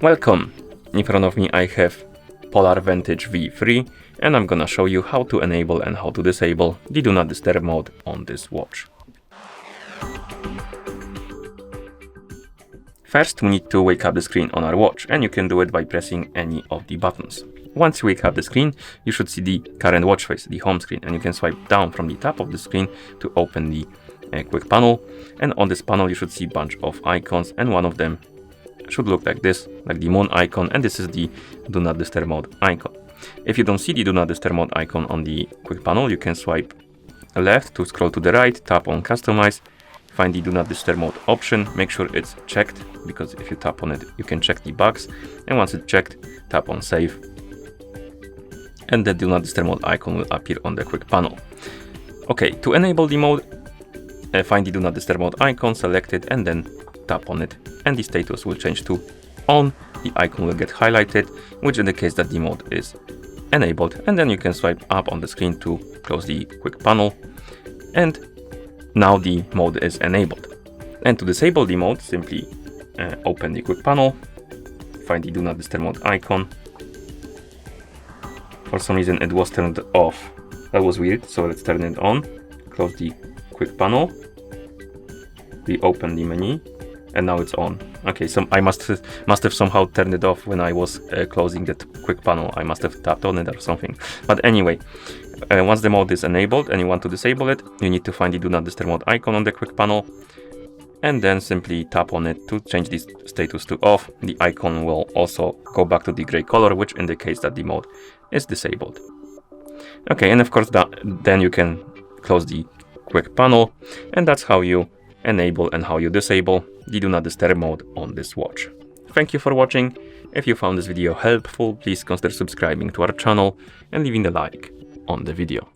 Welcome! In front of me I have Polar Vantage V3 and I'm gonna show you how to enable and how to disable the Do Not Disturb mode on this watch. First we need to wake up the screen on our watch, and you can do it by pressing any of the buttons. Once you wake up the screen, you should see the current watch face, the home screen, and you can swipe down from the top of the screen to open the quick panel. And on this panel you should see a bunch of icons, and one of them should look like this, like the moon icon, and this is the Do Not Disturb mode icon. If you don't see the Do Not Disturb mode icon on the quick panel, you can swipe left to scroll to the right, tap on Customize, find the Do Not Disturb mode option, make sure it's checked, because if you tap on it, you can check the bugs, and once it's checked, tap on Save, and the Do Not Disturb mode icon will appear on the quick panel. Okay, to enable the mode, find the Do Not Disturb mode icon, select it, and then tap on it, and the status will change to on. The icon will get highlighted, which indicates that the mode is enabled, and then you can swipe up on the screen to close the quick panel, and now the mode is enabled. And to disable the mode, simply open the quick panel, find the Do Not Disturb mode icon. For some reason it was turned off. That was weird, so let's turn it on. Close the quick panel, reopen the menu, and now it's on. Okay, so I must have somehow turned it off when I was closing that quick panel. I must have tapped on it or something. But anyway, once the mode is enabled and you want to disable it, you need to find the Do Not Disturb mode icon on the quick panel, and then simply tap on it to change the status to off. The icon will also go back to the gray color, which indicates that the mode is disabled. Okay, and of course then you can close the quick panel, and that's how you enable and how you disable the Do Not Disturb mode on this watch. Thank you for watching. If you found this video helpful, please consider subscribing to our channel and leaving a like on the video.